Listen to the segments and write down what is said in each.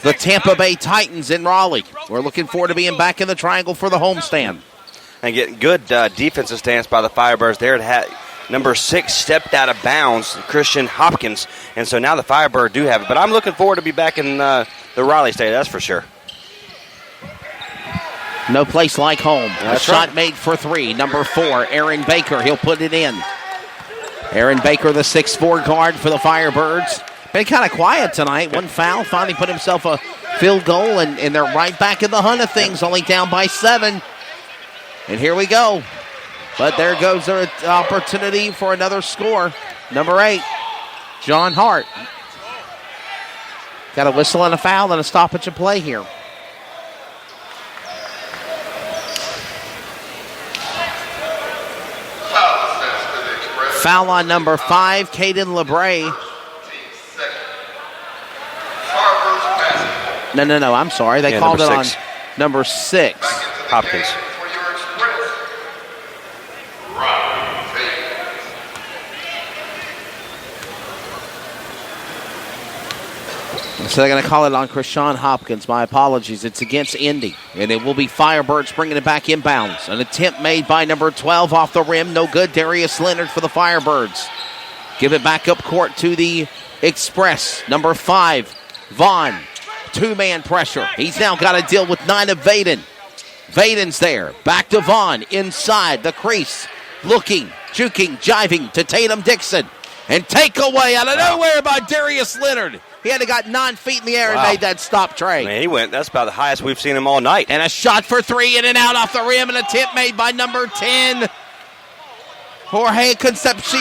the Tampa Bay Titans in Raleigh. We're looking forward to being back in the triangle for the homestand. And getting good defensive stance by the Firebirds there. Number 6 stepped out of bounds, Christian Hopkins. And so now the Firebirds do have it. But I'm looking forward to be back in the Raleigh State, that's for sure. No place like home. That's a shot right. made for 3. Number 4, Aaron Baker. He'll put it in. Aaron Baker, the 6'4" guard for the Firebirds. Been kind of quiet tonight. One foul. Finally put himself a field goal, and they're right back in the hunt of things, only down by 7. And here we go. But there goes their opportunity for another score. Number 8, John Hart. Got a whistle and a foul and a stoppage of play here. Foul on number 5, Caden LeBray. No, I'm sorry. They called it on number 6. Hopkins. So they're going to call it on Krishan Hopkins. My apologies. It's against Indy. And it will be Firebirds bringing it back inbounds. An attempt made by number 12 off the rim. No good. Darius Leonard for the Firebirds. Give it back up court to the Express. Number 5, Vaughn. 2-man pressure. He's now got to deal with 9 of Vaden. Vaden's there. Back to Vaughn. Inside the crease. Looking, juking, jiving to Tatum Dixon. And takeaway out of nowhere by Darius Leonard. He had to got 9 feet in the air and made that stop, Trey. Man, he went. That's about the highest we've seen him all night. And a shot for 3 in and out off the rim. An attempt made by number 10, Jorge Concepcion.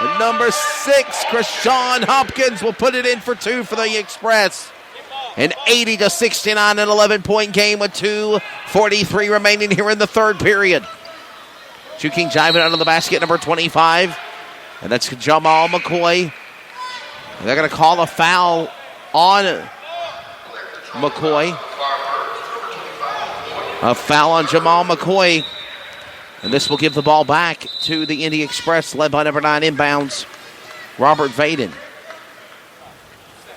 And number 6, Krishan Hopkins will put it in for 2 for the Express. An 80-69 and 11-point game with 2:43 remaining here in the third period. Juking jiving under the basket, number 25. And that's Jamal McCoy. They're going to call a foul on McCoy. A foul on Jamal McCoy. And this will give the ball back to the Indy Express, led by number 9 inbounds, Robert Vaden.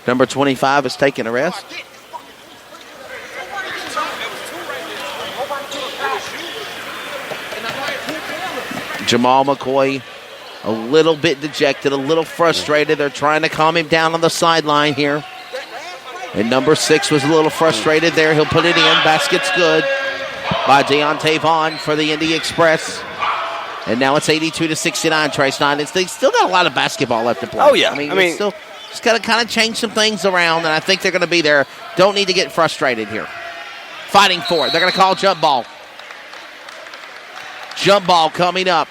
Number 25 is taking a rest. Jamal McCoy a little bit dejected, a little frustrated. They're trying to calm him down on the sideline here. And number 6 was a little frustrated there. He'll put it in. Basket's good by Deontay Vaughn for the Indy Express. And now it's 82-69, Trace. They still got a lot of basketball left to play. Oh, yeah. I mean still just got to kind of change some things around, and I think they're going to be there. Don't need to get frustrated here. Fighting for it. They're going to call jump ball. Jump ball coming up.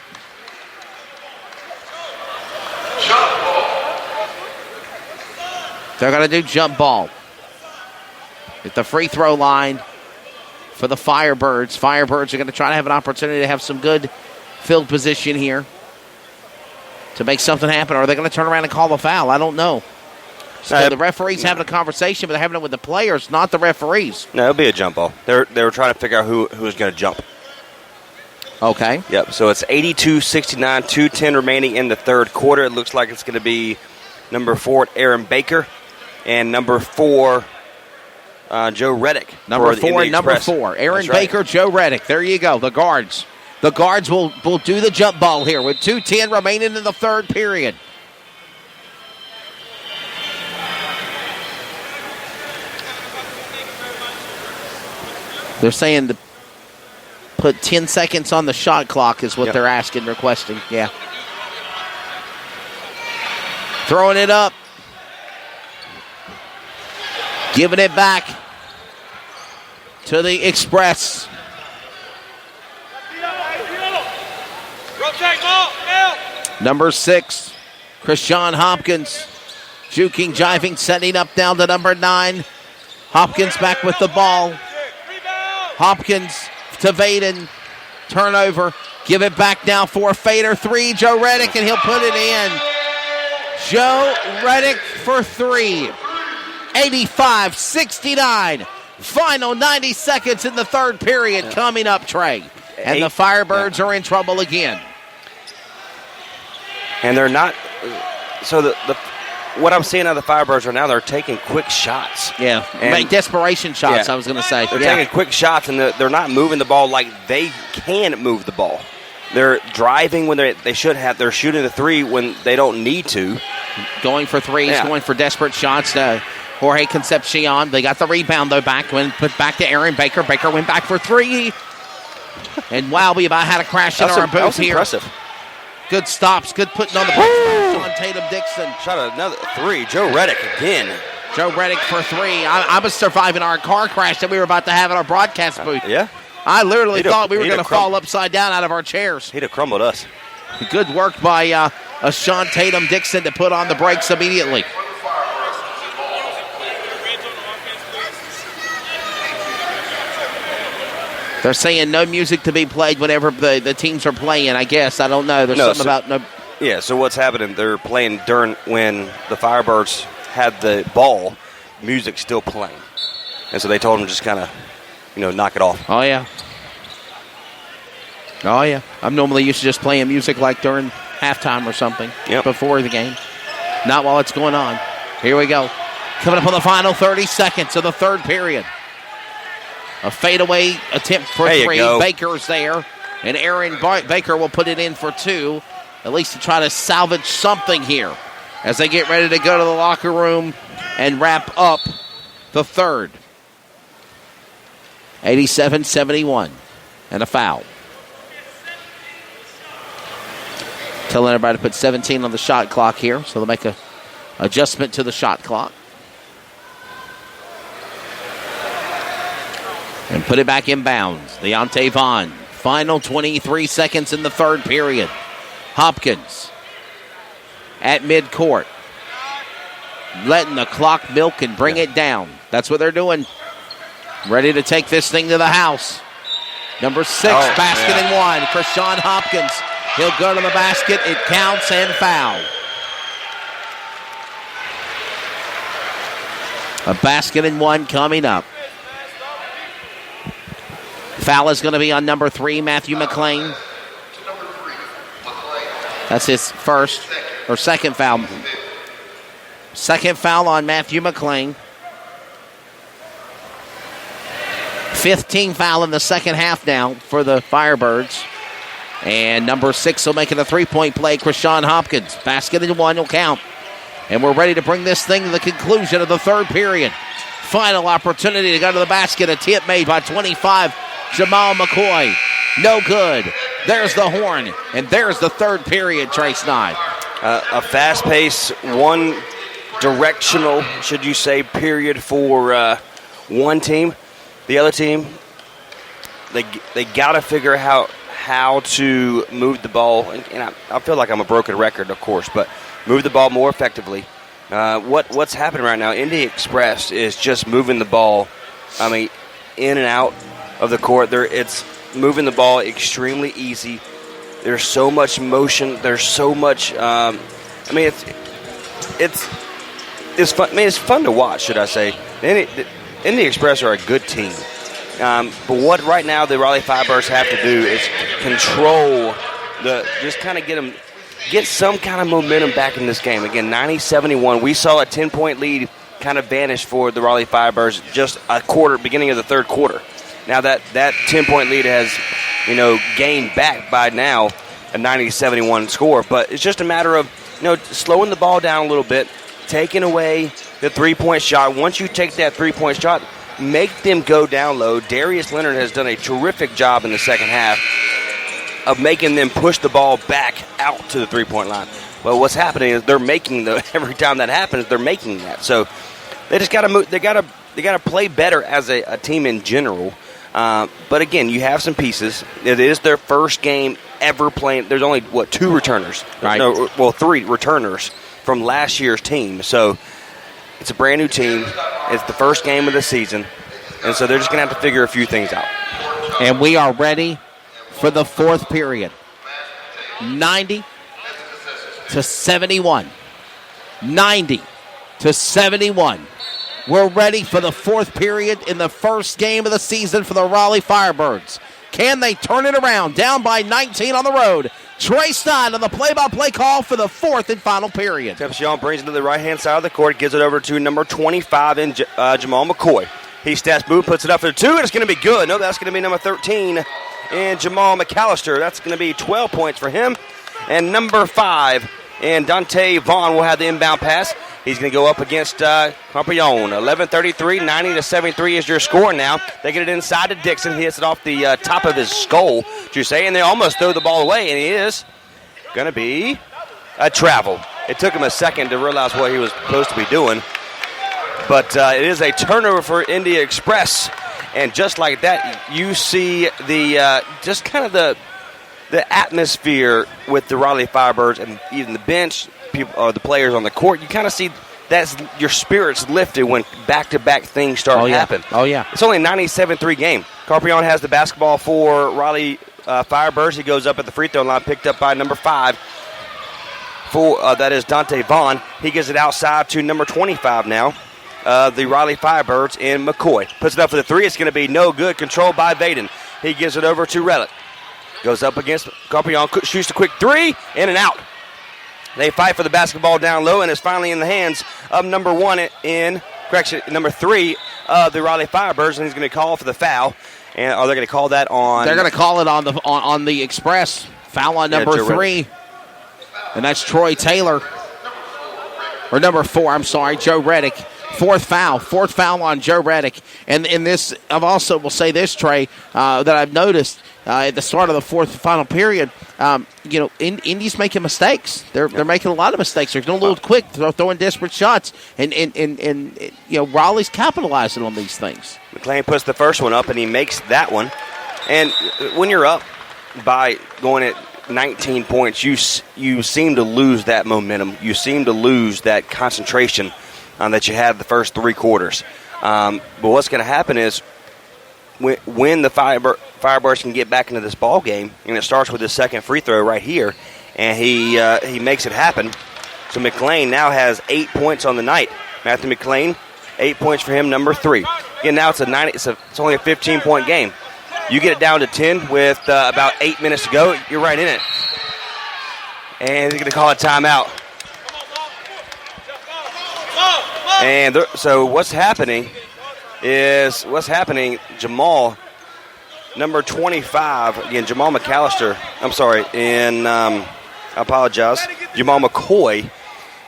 Jump ball. They're going to do jump ball at the free throw line for the Firebirds. Firebirds are going to try to have an opportunity to have some good field position here to make something happen. Or are they going to turn around and call a foul? I don't know. So the referees having a conversation, but they're having it with the players, not the referees. No, it'll be a jump ball. They were trying to figure out who was going to jump. Okay. Yep, so it's 82-69, 2:10 remaining in the third quarter. It looks like it's going to be number 4, Aaron Baker, and number 4, Joe Reddick. Number 4 and number 4. Aaron Baker, Joe Reddick. There you go, the guards. The guards will do the jump ball here with 2:10 remaining in the third period. They're saying to put 10 seconds on the shot clock is what they're asking, requesting. Yeah. Throwing it up. Giving it back to the Express. Number 6, Krishan Hopkins. Juking, jiving, setting up down to number 9. Hopkins back with the ball. Hopkins to Vaden. Turnover. Give it back now for a fader 3. Joe Reddick, and he'll put it in. Joe Reddick for 3. 85-69. Final 90 seconds in the third period coming up, Trey. And the Firebirds are in trouble again. And they're not. So what I'm seeing out of the Firebirds right now, they're taking quick shots. Yeah, And- desperation shots, Yeah. I was going to say. They're Yeah. taking quick shots, and they're not moving the ball like they can move the ball. They're driving when they should have. They're shooting the three when they don't need to. Going for threes, Yeah. going for desperate shots. Jorge Concepcion. They got the rebound, though, back. Put back to Aaron Baker. Baker went back for three. And wow, we about had a crash in our That booth was here. impressive. Good stops. Good putting on the brakes by Sean Tatum-Dixon. Shot another three. Joe Reddick again. Joe Reddick for three. I was surviving our car crash that we were about to have at our broadcast booth. Yeah. I literally He'd have- thought we were he'd going to have fall upside down out of our chairs. He'd have crumbled us. Good work by Sean Tatum-Dixon to put on the brakes immediately. They're saying no music to be played whenever the teams are playing, I guess. I don't know. There's something about no. Yeah, so what's happening, they're playing during when the Firebirds had the ball, music's still playing. And so they told them just kind of, knock it off. Oh, yeah. Oh, yeah. I'm normally used to just playing music like during halftime or something before the game. Not while it's going on. Here we go. Coming up on the final 30 seconds of the third period. A fadeaway attempt for There you three. go. Baker's there. And Aaron Baker will put it in for two, at least to try to salvage something here as they get ready to go to the locker room and wrap up the third. 87-71. And a foul. Telling everybody to put 17 on the shot clock here, so they'll make a adjustment to the shot clock. And put it back in bounds. Deontay Vaughn. Final 23 seconds in the third period. Hopkins at midcourt. Letting the clock milk and bring it down. That's what they're doing. Ready to take this thing to the house. Number 6, basket and one. Krishan Hopkins. He'll go to the basket. It counts and foul. A basket and one coming up. Foul is going to be on number 3, Matthew McClain. That's his first or second foul. Second foul on Matthew McClain. 15 foul in the second half now for the Firebirds. And number 6 will make it a three-point play. Krishan Hopkins. Basket and one will count. And we're ready to bring this thing to the conclusion of the third period. Final opportunity to go to the basket. A tip made by 25, Jamal McCoy. No good. There's the horn. And there's the third period, Trace Nye. A fast-paced, one-directional, should you say, period for one team. The other team, they got to figure out how to move the ball. And I feel like I'm a broken record, of course, but move the ball more effectively. What's happening right now, Indy Express is just moving the ball, in and out of the court. It's moving the ball extremely easy. There's so much motion. There's so much. It's fun. It's fun to watch, should I say? Indy Express are a good team. But what right now the Raleigh Firebirds have to do is control just kind of get some kind of momentum back in this game. Again, 90-71. We saw a 10-point lead kind of vanish for the Raleigh Firebirds just beginning of the third quarter. Now that 10-point lead has, gained back by now a 90-71 score. But it's just a matter of, slowing the ball down a little bit, taking away the three-point shot. Once you take that three-point shot, make them go down low. Darius Leonard has done a terrific job in the second half of making them push the ball back out to the three-point line. Well, what's happening is they're making every time that happens, they're making that. So they just got to move. They got to play better as a team in general. But again, you have some pieces. It is their first game ever playing. There's only two returners, right? Three returners from last year's team. So it's a brand new team. It's the first game of the season, and so they're just going to have to figure a few things out. And we are ready for the fourth period. 90-71. 90-71. We're ready for the fourth period in the first game of the season for the Raleigh Firebirds. Can they turn it around? Down by 19 on the road. Trey Stein on the play-by-play call for the fourth and final period. Templeton brings it to the right-hand side of the court, gives it over to number 25 in Jamal McCoy. He steps move, puts it up for the 2, and it's going to be good. No, that's going to be number 13 in Jamal McAllister. That's going to be 12 points for him. And number 5 and Dante Vaughn will have the inbound pass. He's going to go up against Campione. 11:33, 90-73 is your score now. They get it inside to Dixon. He hits it off the top of his skull, you say, and they almost throw the ball away, and it is going to be a travel. It took him a second to realize what he was supposed to be doing. But it is a turnover for Indy Express. And just like that, you see the just kind of the atmosphere with the Raleigh Firebirds and even the bench, people, the players on the court. You kind of see that's your spirits lifted when back-to-back things start to happen. Oh, yeah. It's only a 97-3 game. Carpion has the basketball for Raleigh Firebirds. He goes up at the free throw line, picked up by number 5. That is Dante Vaughn. He gives it outside to number 25 now. The Raleigh Firebirds in McCoy. Puts it up for the 3. It's going to be no good. Controlled by Vaden. He gives it over to Relic. Goes up against Campion. Shoots a quick 3. In and out. They fight for the basketball down low, and it's finally in the hands of number 3 of the Raleigh Firebirds, and he's going to call for the foul. And are they going to call that on? They're going to call it on the Express. Foul on number 3. And that's Troy Taylor. Or number 4, I'm sorry, Joe Reddick. Fourth foul on Joe Reddick. And in this, I've also will say this, Trey, that I've noticed at the start of the fourth and final period, Indy's making mistakes. They're making a lot of mistakes. They're going a little quick. They're throwing desperate shots. And Raleigh's capitalizing on these things. McLean puts the first one up, and he makes that one. And when you're up by going at 19 points, you seem to lose that momentum. You seem to lose that concentration that you had the first 3 quarters. But what's going to happen is when the Firebirds can get back into this ball game, and it starts with his second free throw right here, and he makes it happen. So McLean now has 8 points on the night. Matthew McLean, 8 points for him, number 3. Again, now it's only a 15-point game. You get it down to 10 with about 8 minutes to go, you're right in it. And they're going to call a timeout. And so what's happening, Jamal, number 25, again, Jamal McAllister, I apologize, Jamal McCoy,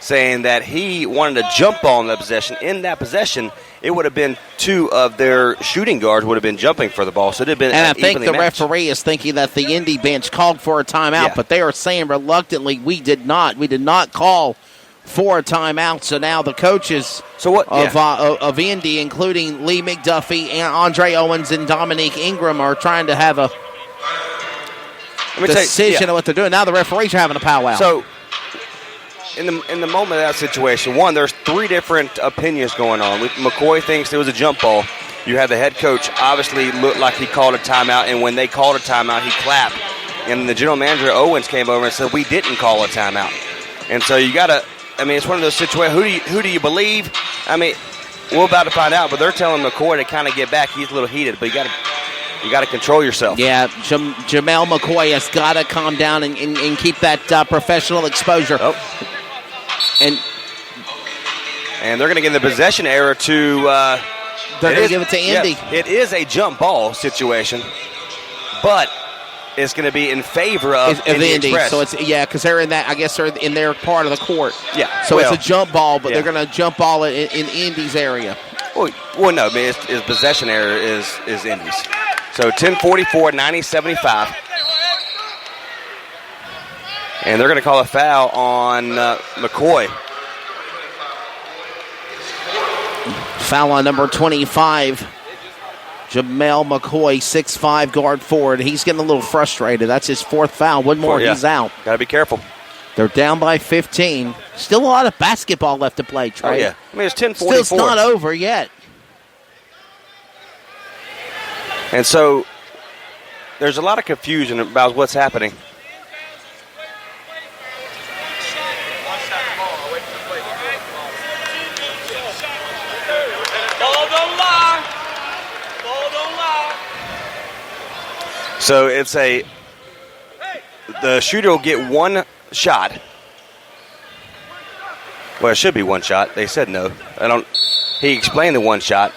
saying that he wanted to jump on the possession. In that possession, it would have been 2 of their shooting guards would have been jumping for the ball. So it would have been. And I think the referee is thinking that the Indy bench called for a timeout, but they are saying reluctantly, we did not call for a timeout. So now the coaches of Indy, including Lee McDuffie and Andre Owens and Dominique Ingram, are trying to have a decision of what they're doing. Now the referees are having a powwow. So in the moment of that situation, there's 3 different opinions going on. McCoy thinks it was a jump ball. You have the head coach obviously looked like he called a timeout, and when they called a timeout, he clapped. And the general manager, Owens, came over and said, we didn't call a timeout. And so you got to, it's one of those situations, who do you believe? We're about to find out, but they're telling McCoy to kind of get back. He's a little heated, but you got to control yourself. Yeah, Jamel McCoy has got to calm down and keep that professional exposure. Oh. And they're going to give the possession error to. They're going to give it to Indy. Yeah, it is a jump ball situation, but it's going to be in favor of Indy Express. So it's because they're in that. I guess they're in their part of the court. Yeah. So it's a jump ball, but they're going to jump ball it in Indy's area. Well, no, his possession error is Indy's. So 10:44, 90-75. And they're going to call a foul on McCoy. Foul on number 25, Jamel McCoy, 6'5", guard forward. He's getting a little frustrated. That's his 4th foul. One more, he's out. Got to be careful. They're down by 15. Still a lot of basketball left to play, Trey. Oh, yeah. It's 10:44. Still, it's not over yet. And so there's a lot of confusion about what's happening. So it's the shooter will get one shot. Well, it should be one shot. They said no. He explained the one shot.